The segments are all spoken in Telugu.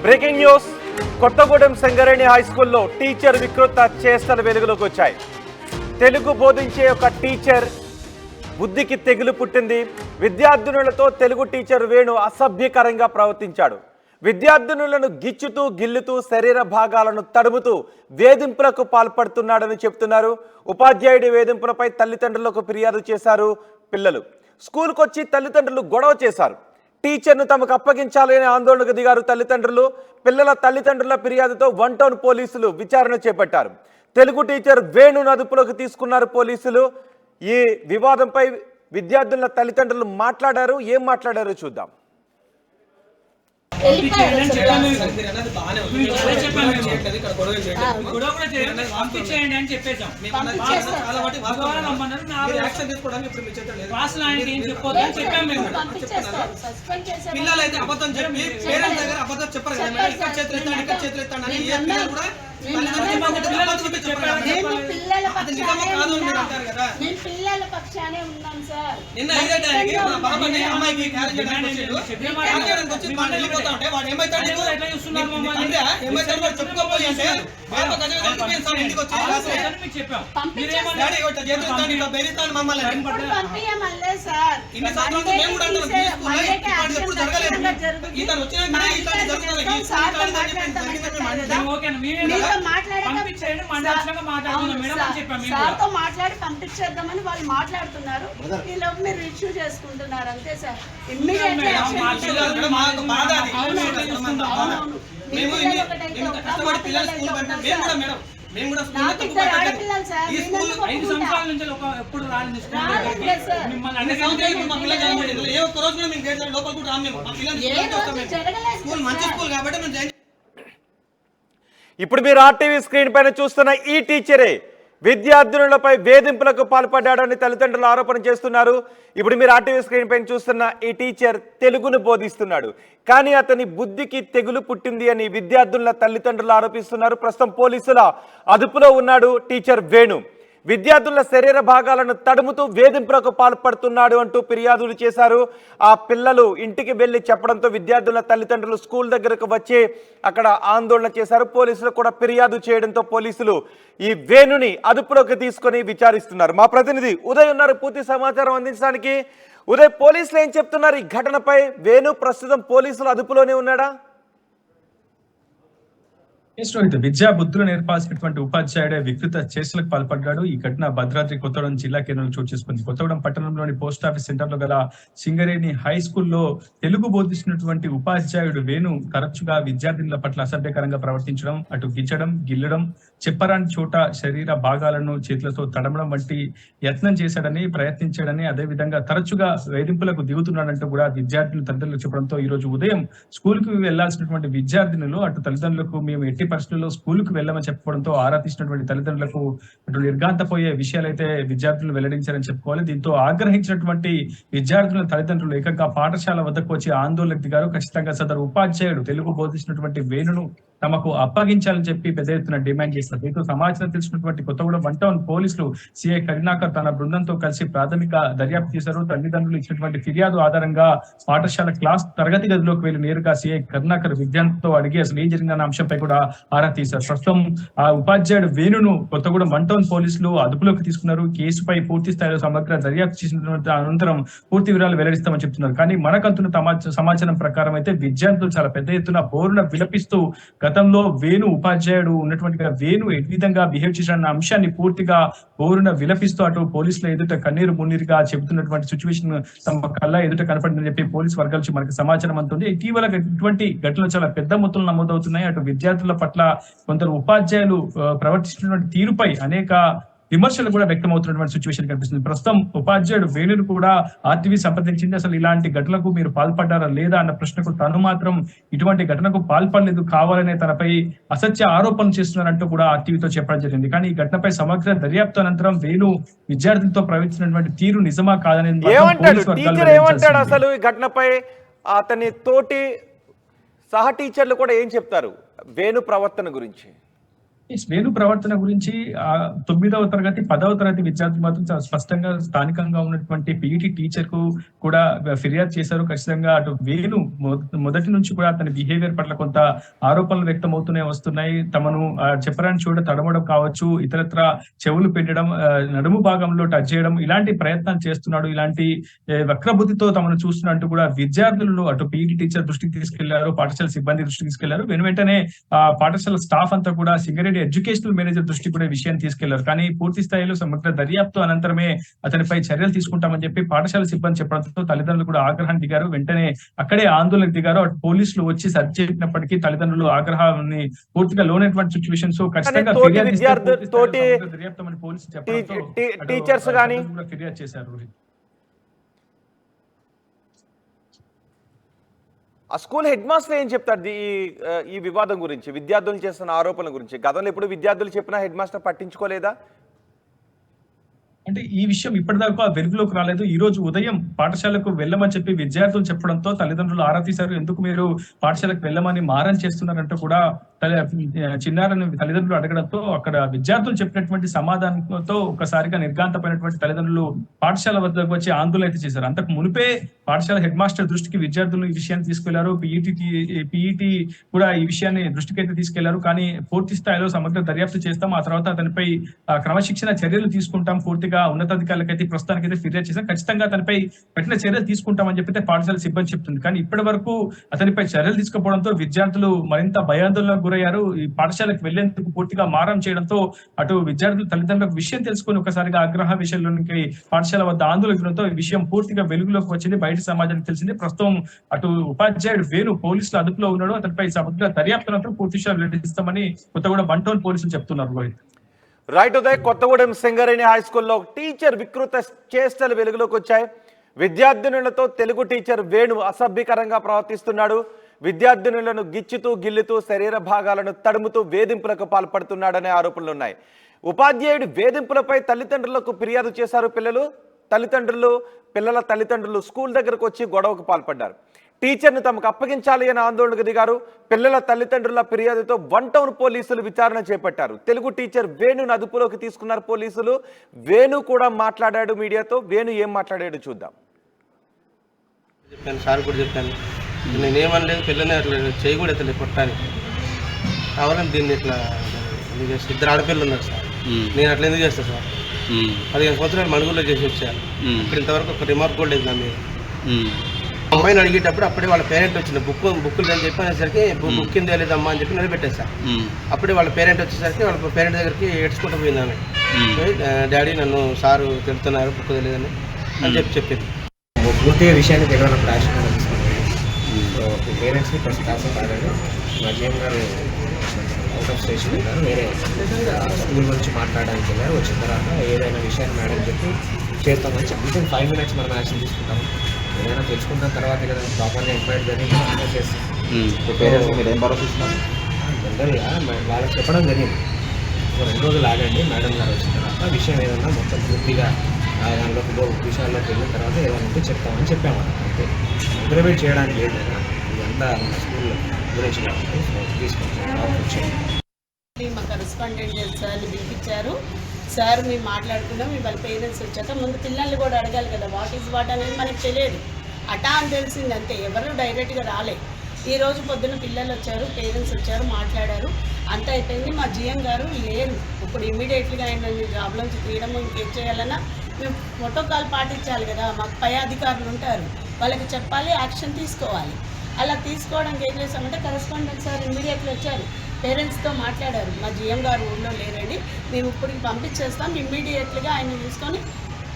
Breaking news. Kothagudem Sangareddy high స్కూల్లో టీచర్ వికృత చేష్టలు వెలుగులోకి వచ్చాయి. తెలుగు బోధించే ఒక టీచర్ బుద్ధికి తెగులు పుట్టింది. విద్యార్థినులతో తెలుగు టీచర్ వేణు అసభ్యకరంగా ప్రవర్తించాడు. విద్యార్థినులను గిచ్చుతూ గిల్లుతూ శరీర భాగాలను తడుముతూ వేధింపులకు పాల్పడుతున్నాడని చెప్తున్నారు. ఉపాధ్యాయుడి వేధింపులపై తల్లిదండ్రులకు ఫిర్యాదు చేశారు పిల్లలు. స్కూల్కి వచ్చి తల్లిదండ్రులు గొడవ చేశారు. టీచర్ను తమకు అప్పగించాలని ఆందోళనకు దిగారు తల్లిదండ్రులు. పిల్లల తల్లిదండ్రుల ఫిర్యాదుతో 1 టౌన్ పోలీసులు విచారణ చేపట్టారు. తెలుగు టీచర్ వేణును అదుపులోకి తీసుకున్నారు పోలీసులు. ఈ వివాదంపై విద్యార్థుల తల్లిదండ్రులు మాట్లాడారు. ఏం మాట్లాడారో చూద్దాం. పిల్లలైతే అబద్ధం చెప్పి పేరెంట్స్ దగ్గర అబద్ధం చెప్పరు కదా, ఇక్కడ చేతులు ఎత్తాను ఇక్కడ చేతులు ఎత్తాను అని ఏ పిల్లలు కూడా నిన్న ఇదే టైంకి మా బాబాని అమ్మాయికి క్యారేజ్ చేయడానికి వచ్చి వెళ్ళిపోతా ఉంటే వాడు ఏమైతాడు ఏమైతాడు చెప్పుకోపోయి అంటే బాబా గజ సార్ ఇంటికి వచ్చి బెరిస్తాను మమ్మల్ని ఇన్ని సంవత్సరాలు మేము కూడా అంటాం ఎప్పుడు జరగలేదు. ఇతను వచ్చిన ఇతను మాట్లాడి పంపించేద్దామని వాళ్ళు మాట్లాడుతున్నారు. ఈలోపు మీరు ఇష్యూ చేసుకుంటున్నారు అంతే సార్. ఇప్పుడు మీరు ఆర్టీవీ స్క్రీన్ పైన చూస్తున్న ఈ టీచరే విద్యార్థినులపై వేధింపులకు పాల్పడ్డాడని తల్లిదండ్రులు ఆరోపణ చేస్తున్నారు. ఇప్పుడు మీరు ఆర్టీవీ స్క్రీన్ పైన చూస్తున్న ఈ టీచర్ తెలుగును బోధిస్తున్నాడు, కానీ అతని బుద్ధికి తెగులు పుట్టింది అని విద్యార్థుల తల్లిదండ్రులు ఆరోపిస్తున్నారు. ప్రస్తుతం పోలీసుల అదుపులో ఉన్నాడు టీచర్ వేణు. విద్యార్థుల శరీర భాగాలను తడుముతూ వేధింపులకు పాల్పడుతున్నాడు అంటూ ఫిర్యాదులు చేశారు. ఆ పిల్లలు ఇంటికి వెళ్ళి చెప్పడంతో విద్యార్థుల తల్లిదండ్రులు స్కూల్ దగ్గరకు వచ్చి అక్కడ ఆందోళన చేశారు. పోలీసులు కూడా ఫిర్యాదు చేయడంతో పోలీసులు ఈ వేణుని అదుపులోకి తీసుకొని విచారిస్తున్నారు. మా ప్రతినిధి ఉదయ్ ఉన్నారు పూర్తి సమాచారం అందించడానికి. ఉదయ్, పోలీసులు ఏం చెప్తున్నారు ఈ ఘటనపై? వేణు ప్రస్తుతం పోలీసుల అదుపులోనే ఉన్నాడా? విద్యా బుద్ధులు నేర్పాల్సినటువంటి ఉపాధ్యాయుడే వికృత చేష్టలకు పాల్పడ్డాడు. ఈ ఘటన భద్రాద్రి కొత్తగూడెం జిల్లా కేంద్రంలో చోటు చేసుకుంది. కొత్తగూడెం పట్టణంలోని పోస్ట్ ఆఫీస్ సెంటర్ లో గల సింగరేణి హై స్కూల్లో తెలుగు బోధిస్తున్నటువంటి ఉపాధ్యాయుడు వేణు తరచుగా విద్యార్థినుల పట్ల అసభ్యకరంగా ప్రవర్తించడం, అటు గిచ్చడం, గిల్లడం, చెప్పరాని చోట శరీర భాగాలను చేతులతో తడమడం వంటి యత్నం చేశాడని, ప్రయత్నించాడని, అదేవిధంగా తరచుగా వేధింపులకు దిగుతున్నాడంటూ కూడా విద్యార్థులు తల్లిదండ్రులు చెప్పడంతో ఈ రోజు ఉదయం స్కూల్ కు వెళ్లాల్సినటువంటి విద్యార్థినులు అటు తల్లిదండ్రులకు మేము ఎట్టి పరిస్థితుల్లో స్కూల్ కు వెళ్ళమని చెప్పడంతో ఆరా తీసినటువంటి తల్లిదండ్రులకు అటు నిర్ఘాంతపోయే విషయాలు అయితే విద్యార్థులు వెల్లడించారని చెప్పుకోవాలి. దీంతో ఆగ్రహించినటువంటి విద్యార్థుల తల్లిదండ్రులు ఏకంగా పాఠశాల వద్దకు వచ్చి ఆందోళనకు దిగారు. ఖచ్చితంగా సదరు ఉపాధ్యాయుడు తెలుగు బోధిస్తున్నటువంటి వేణును తమకు అప్పగించాలని చెప్పి పెద్ద ఎత్తున డిమాండ్ చేస్తారు. దీంతో సమాచారం తెలిసినటువంటి కొత్తగూడెం 1 టౌన్ పోలీసులు సిఐ కరుణాకర్ తన బృందంతో కలిసి ప్రాథమిక దర్యాప్తు చేశారు. తల్లిదండ్రులు ఇచ్చినటువంటి ఫిర్యాదు ఆధారంగా పాఠశాల క్లాస్ తరగతి గదిలోకి వెళ్లి నేరుగా సిఐ కరుణాకర్ విద్యార్థులతో అడిగి అసలు ఏం జరిగిందన్న అంశంపై కూడా ఆరా తీశారు. ప్రస్తుతం ఆ ఉపాధ్యాయుడు వేణును కొత్తగూడెం 1 టౌన్ పోలీసులు అదుపులోకి తీసుకున్నారు. కేసుపై పూర్తి స్థాయిలో సమగ్ర దర్యాప్తు చేసిన అనంతరం పూర్తి వివరాలు వెల్లడిస్తామని చెప్తున్నారు. కానీ మనకంతున్న సమాచారం ప్రకారం అయితే విద్యార్థులు చాలా పెద్ద ఎత్తున బోరున విలపిస్తూ గతంలో వేణు ఉపాధ్యాయుడు ఉన్నటువంటి వేణు ఏ విధంగా బిహేవ్ చేసిన అంశాన్ని పూర్తిగా బోరున విలపిస్తూ అటు పోలీసుల ఎదుట కన్నీరు మున్నీరుగా చెబుతున్నటువంటి సిచ్యువేషన్ తమ కళ్ళ ఎదుట కనపడిందని చెప్పి పోలీసు వర్గాల నుంచి మనకు సమాచారం అందుతుంది. ఇటీవల ఇటువంటి ఘటనలు చాలా పెద్ద మొత్తంలో నమోదవుతున్నాయి. అటు విద్యార్థుల పట్ల కొందరు ఉపాధ్యాయులు ప్రవర్తిస్తున్నటువంటి తీరుపై అనేక విమర్శలు కూడా వ్యక్తమవుతున్నటువంటి సిచ్యువేషన్ కనిపిస్తుంది. ప్రస్తుతం ఉపాధ్యాయుడు వేణును కూడా ఆర్టీవీ సంప్రదించింది. అసలు ఇలాంటి ఘటనలకు మీరు పాల్పడ్డారా లేదా అన్న ప్రశ్నకు తను మాత్రం ఇటువంటి ఘటనకు పాల్పడలేదు, కావాలనే తనపై అసత్య ఆరోపణలు చేస్తున్నారంటూ కూడా ఆర్టీవీతో చెప్పడం జరిగింది. కానీ ఈ ఘటనపై సమగ్ర దర్యాప్తు అనంతరం వేణు విద్యార్థులతో ప్రవర్తించినటువంటి తీరు నిజమా కాదనేది అసలు ఈ ఘటనపై అతని తోటి సహ టీచర్లు కూడా ఏం చెప్తారు వేణు ప్రవర్తన గురించి? వేణు ప్రవర్తన గురించి 9వ తరగతి 10వ తరగతి విద్యార్థులు మాత్రం చాలా స్పష్టంగా స్థానికంగా ఉన్నటువంటి పీఈటీ టీచర్ కు కూడా ఫిర్యాదు చేశారు. ఖచ్చితంగా అటు వేణు మొదటి నుంచి కూడా అతని బిహేవియర్ పట్ల కొంత ఆరోపణలు వ్యక్తమవుతూనే వస్తున్నాయి. తమను చెప్పరాని చోట తడమడం కావచ్చు, ఇతరత్ర చెవులు పెట్టడం, నడుము భాగంలో టచ్ చేయడం ఇలాంటి ప్రయత్నాలు చేస్తున్నాడు. ఇలాంటి వక్రబుద్ధితో తమను చూస్తున్నట్టు కూడా విద్యార్థులను అటు పీఈటీ టీచర్ దృష్టికి తీసుకెళ్లారు, పాఠశాల సిబ్బంది దృష్టికి తీసుకెళ్లారు. వెంటనే పాఠశాల స్టాఫ్ అంతా కూడా సింగరేణి ఎడ్యుకేషనల్ మేనేజర్ దృష్టికి కూడా విషయాన్ని తీసుకెళ్లారు. కానీ పూర్తి స్థాయిలో సమగ్ర దర్యాప్తు అనంతరమే అతనిపై చర్యలు తీసుకుంటామని చెప్పి పాఠశాల సిబ్బంది చెప్పడంతో తల్లిదండ్రులు కూడా ఆగ్రహాన్ని దిగారు. వెంటనే అక్కడే ఆందోళనకు దిగారు. అటు పోలీసులు వచ్చి సర్చ్ చేసినప్పటికీ తల్లిదండ్రులు ఆగ్రహాన్ని పూర్తిగా లోనైనటువంటి సిచ్యువేషన్స్ ఖచ్చితంగా దర్యాప్తమని పోలీసులు చెప్పడంతో టీచర్స్ గానీ ఫిర్యాదు చేశారు. ఆ స్కూల్ హెడ్ మాస్టర్ ఏం చెప్తారు ఈ వివాదం గురించి, విద్యార్థులు చేస్తున్న ఆరోపణల గురించి? గతంలో ఎప్పుడు విద్యార్థులు చెప్పినా హెడ్ మాస్టర్ పట్టించుకోలేదా? అంటే ఈ విషయం ఇప్పటిదాకా వెలుగులోకి రాలేదు. ఈ రోజు ఉదయం పాఠశాలకు వెళ్ళమని చెప్పి విద్యార్థులు చెప్పడంతో తల్లిదండ్రులు ఆరా తీశారు. ఎందుకు మీరు పాఠశాలకు వెళ్ళమని మారం చేస్తున్నారంటూ కూడా చిన్నారని తల్లిదండ్రులు అడగడంతో అక్కడ విద్యార్థులు చెప్పినటువంటి సమాధానంతో ఒకసారిగా నిర్గాంతమైనటువంటి తల్లిదండ్రులు పాఠశాల వద్దకు వచ్చి ఆందోళన అయితే చేశారు. అంతకు మునిపే పాఠశాల హెడ్ మాస్టర్ దృష్టికి విద్యార్థులు ఈ విషయాన్ని తీసుకెళ్లారు. పీఈటీ కూడా ఈ విషయాన్ని దృష్టికి అయితే తీసుకెళ్లారు. కానీ పూర్తి స్థాయిలో సమగ్ర దర్యాప్తు చేస్తాం, ఆ తర్వాత అతనిపై క్రమశిక్షణ చర్యలు తీసుకుంటాం, పూర్తిగా ఉన్నతాధికారులకైతే ప్రస్తుతానికైతే ఫిర్యాదు చేశాం, ఖచ్చితంగా అతనిపై కఠిన చర్యలు తీసుకుంటామని చెప్పి పాఠశాల సిబ్బంది చెప్తుంది. కానీ ఇప్పటి వరకు అతనిపై చర్యలు తీసుకోవడంతో విద్యార్థులు మరింత భయాందోళనకు గురయ్యారు. ఈ పాఠశాలకు వెళ్లేందుకు పూర్తిగా మారం చేయడంతో అటు విద్యార్థులు తల్లిదండ్రులకు విషయం తెలుసుకుని ఒకసారిగా ఆగ్రహ విషయంలోనికి పాఠశాల వద్ద ఆందోళనతో ఈ విషయం పూర్తిగా వెలుగులోకి వచ్చింది, బయట సమాజానికి తెలిసింది. ప్రస్తుతం అటు ఉపాధ్యాయుడు వేణు పోలీసుల అదుపులో ఉన్నాడు. అతనిపై సమగ్ర దర్యాప్తునంతా పూర్తి వెల్లడిస్తామని కొత్తగూడెం 1 టౌన్ పోలీసులు చెప్తున్నారు. రైట్ ఉదయ్, కొత్తగూడెం సింగరేణి హై స్కూల్లో టీచర్ వికృత చేష్టలు వెలుగులోకి వచ్చాయి. విద్యార్థినులతో తెలుగు టీచర్ వేణు అసభ్యకరంగా ప్రవర్తిస్తున్నాడు. విద్యార్థినులను గిచ్చుతూ గిల్లుతూ శరీర భాగాలను తడుముతూ వేధింపులకు పాల్పడుతున్నాడనే ఆరోపణలు ఉన్నాయి. ఉపాధ్యాయుడి వేధింపులపై తల్లిదండ్రులకు ఫిర్యాదు చేశారు పిల్లల తల్లిదండ్రులు స్కూల్ దగ్గరకు వచ్చి గొడవకు పాల్పడ్డారు. టీచర్ను తమకు అప్పగించాలి అని ఆందోళనకు దిగారు. పిల్లల తల్లిదండ్రుల ఫిర్యాదుతో 1 టౌన్ పోలీసులు విచారణ చేపట్టారు. తెలుగు టీచర్ వేణును అదుపులోకి తీసుకున్నారు పోలీసులు. వేణు కూడా మాట్లాడాడు మీడియాతో. వేణు ఏం మాట్లాడాడు చూద్దాం. చెప్పాను, సార్ కూడా చెప్పాను, నేనేమనలేదు, పిల్లని అట్లా చేయి కూడా ఎత్తలేదు కొట్టడానికి. కావాలని దీన్ని ఇట్లా ఇద్దరు ఆడపిల్లలు ఉన్నారు సార్, నేను అట్లా ఎందుకు చేస్తాను సార్? 15 సంవత్సరాలు మణుగుల్లో చేసి వచ్చాను. ఇప్పుడు ఇంతవరకు ఒక రిమార్క్ కూడా లేదు నా మీద. అమ్మాయిని అడిగేటప్పుడు అప్పుడే వాళ్ళ పేరెంట్ వచ్చింది, బుక్కులు అని చెప్పి అనేసరికి బుక్ కింద లేదమ్మా అని చెప్పి నిలబెట్టేసారు. అప్పుడే వాళ్ళ పేరెంట్ వచ్చేసరికి వాళ్ళ పేరెంట్ దగ్గరికి ఏడ్చుకుంటూ పోయింది ఆమె. డాడీ నన్ను సారు తిడుతున్నారు, బుక్ తెలియదని అని చెప్పింది. పూర్తిగా విషయాన్ని తెలియనప్పుడు యాక్షన్ తీసుకున్నాను. పేరెంట్స్ని ఫస్ట్ క్లాస్ కాదండి, మా జీఎం గారు అవుట్ ఆఫ్ స్టేషన్ వెళ్ళారు, వేరే స్కూల్ నుంచి మాట్లాడడానికి వెళ్ళారు. వచ్చిన తర్వాత ఏదైనా విషయాన్ని మేడం చెప్పి చేస్తామని చెప్పి 5 minutes మనం యాక్షన్ తీసుకుంటాము. ఏదైనా తెలుసుకున్న తర్వాత కదా ప్రాపర్గా ఎంక్వైరీ జరిగింది, అలా చేస్తాం. పేరెంట్స్ మీరు ఏం భరోసా ఇస్తున్నారు? జనరల్గా వాళ్ళకి చెప్పడం జరిగింది, 2 రోజులు ఆగండి, మేడం గారు వచ్చిన తర్వాత విషయం ఏదన్నా మొత్తం పూర్తిగా దానిలోకి విషయాల్లోకి వెళ్ళిన తర్వాత ఏదైనా ఉంటే చెప్తామని చెప్పాము. అంటే ఇంటర్వ్యూట్ చేయడానికి లేదు కదా, ఇదంతా మన స్కూల్ గురించి కాబట్టి తీసుకొచ్చాము. మా కరెస్పాండెంట్ సార్ని పిలిపించారు. సార్ మేము మాట్లాడుకున్నాం. వాళ్ళ పేరెంట్స్ వచ్చాక ముందు పిల్లల్ని కూడా అడగాలి కదా, వాట్ అనేది మనకు తెలియదు. అటా అని తెలిసింది అంతే, ఎవరు డైరెక్ట్గా రాలే. ఈరోజు పొద్దున్న పిల్లలు వచ్చారు, పేరెంట్స్ వచ్చారు, మాట్లాడారు, అంతా అయిపోయింది. మా జీఎం గారు లేరు ఇప్పుడు, ఇమీడియట్లీగా ఆయన జాబ్లోంచి తీయడం, ఇంకేం చేయాలన్నా మేము ప్రోటోకాల్ పాటించాలి కదా. మాకు పై అధికారులు ఉంటారు, వాళ్ళకి చెప్పాలి, యాక్షన్ తీసుకోవాలి. అలా తీసుకోవడానికి ఏం చేస్తామంటే కరెస్పాండెంట్ సార్ ఇమీడియట్లీ వచ్చారు, పేరెంట్స్తో మాట్లాడారు. మా జీఎం గారు ఊళ్ళో లేరండి, మేము ఇప్పటికి పంపించేస్తాం, ఇమ్మీడియట్లీగా ఆయన తీసుకొని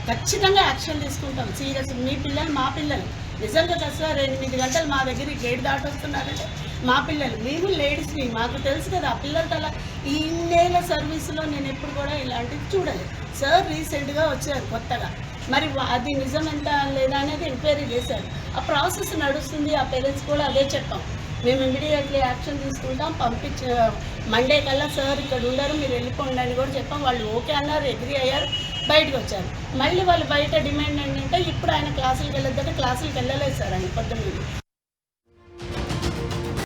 ఖచ్చితంగా యాక్షన్ తీసుకుంటాం. సీరియస్, మీ పిల్లలు మా పిల్లలు నిజంగా కదా సార్, 8 గంటలు మా దగ్గర గేట్ దాటి వస్తున్నారంటే మా పిల్లలు, మేము లేడీస్ని, మాకు తెలుసు కదా ఆ పిల్లలకి. అలా ఈ ఇన్నేళ్ళ సర్వీస్లో నేను ఎప్పుడు కూడా ఇలాంటివి చూడలేదు. సార్ రీసెంట్గా వచ్చారు కొత్తగా, మరి అది నిజం ఎంత లేదా అనేది ఎంక్వైరీ చేశారు. ఆ ప్రాసెస్ నడుస్తుంది. ఆ పేరెంట్స్ కూడా అదే చెప్పాం, మేము ఇమీడియట్లీ యాక్షన్ తీసుకుంటాం, మండే కల్లా సార్ ఇక్కడ ఉండరు, మీరు వెళ్ళిపోండి అని కూడా చెప్పాం. వాళ్ళు ఓకే అన్నారు, అగ్రీ అయ్యారు, బయటకు వచ్చారు. మళ్ళీ వాళ్ళు బయట డిమాండ్ ఏంటంటే ఇప్పుడు ఆయన క్లాసులకు వెళ్ళొద్దంటే క్లాసులకు వెళ్ళలేదు సార్ ఆయన పొద్దున్న.